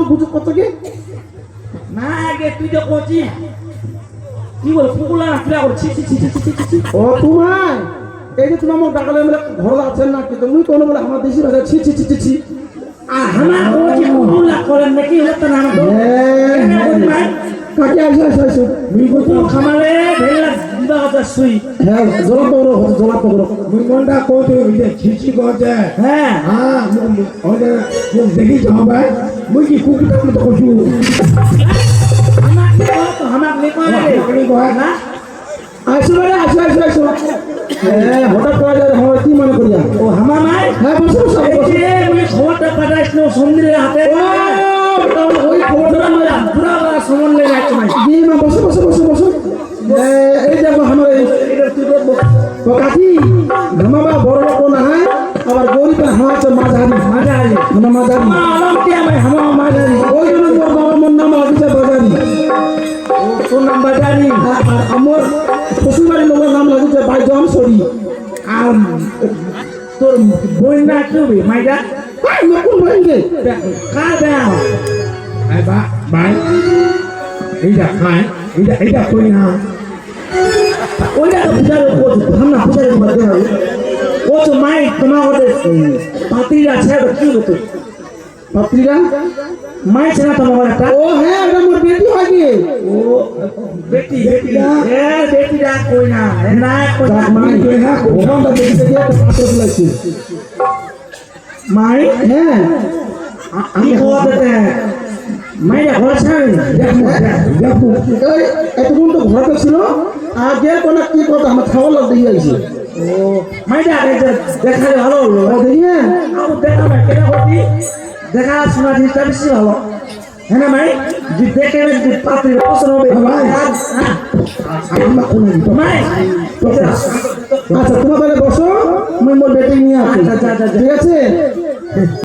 বুঝো কত কি না আগে তুই তো কোচি কি বল ফুকুলা না করছি ও তোমায় এই যে তুমি আমার ডাকলে আমরা ঘর আছেন না কিন্তু মুই কোন বলে আমার দেশি ভাষা ছি ছি ছি ছি আর হামা কোচি ফুকুলা করেন নাকি হতো না আমার কাকে আসো মুই ফুকুল খামালে ভেলা দিবা কথা সুই হ্যাঁ জলা পড়ো মুই মনটা কোতে বিদে ছিছি কোতে হ্যাঁ হ্যাঁ ওরে মুখ দেখি যাবে মুই কি কুকুরটা মত কইছু হামাক নে কয় না আসো রে আসো হ্যাঁ হঠাৎ করে যায় হয় কি মনে করিয়া ও হামা নাই হ্যাঁ বসো এই যে মুই খবরটা পাঠাইছ না সমুদ্রের হাতে ওই খবরটা পুরা সমুদ্রে যাচ্ছে না জি মা বসো এই দেখো আমার ও কাকি ঘামাবা বড় লোক না হয় আবার গরিব হাওয়া তো মাঝারি মাঝারি আলামটি আমি হামা মাঝারি ওই জন্য মোর বাবার মন নাম আছে বাজারি ও তোর নাম বাজারি আর আমার শ্বশুরবাড়ির লোকের নাম লাগিছে বাইজন সরি আর তোর বই না কি হবে মাইদা নকুল ভাইকে কার দাও আই বা বাই এইটা খায় এইটা কই না ওইটা তো পূজার হামনা পূজার মধ্যে হবে ও তো মাই তোমার ওদের পাত্রী আছে কি হতো পাত্রীরা মাই ছিল তোমার একটা ও হ্যাঁ এটা মোর বেটি হয় কি ও বেটি বেটিরা কই না না কই না মাই কই না ওখানটা দেখতে গিয়ে পাত্র লাগছে মাই হ্যাঁ আমি খোয়াতে মাইয়া ঘর ছাড়ি দেখো এই এতক্ষণ তো ঘরটা ছিল আগে কোন কি কথা আমার খাওয়া লাগ দিয়ে আইছে ও মাইয়া দেখালে ভালো হলো দেখিয়ে আমি দেখা না কেনা হতি দেখা শোনা জিনিসটা বেশি ভালো হ্যাঁ না মাই যে দেখে যদি পাত্রী পছন্দ হবে ভাই। আমরা কোন মাই আচ্ছা তোমার বসো মুই মোর বেটি নিয়ে আসি আচ্ছা, আচ্ছা, আচ্ছা। ঠিক আছে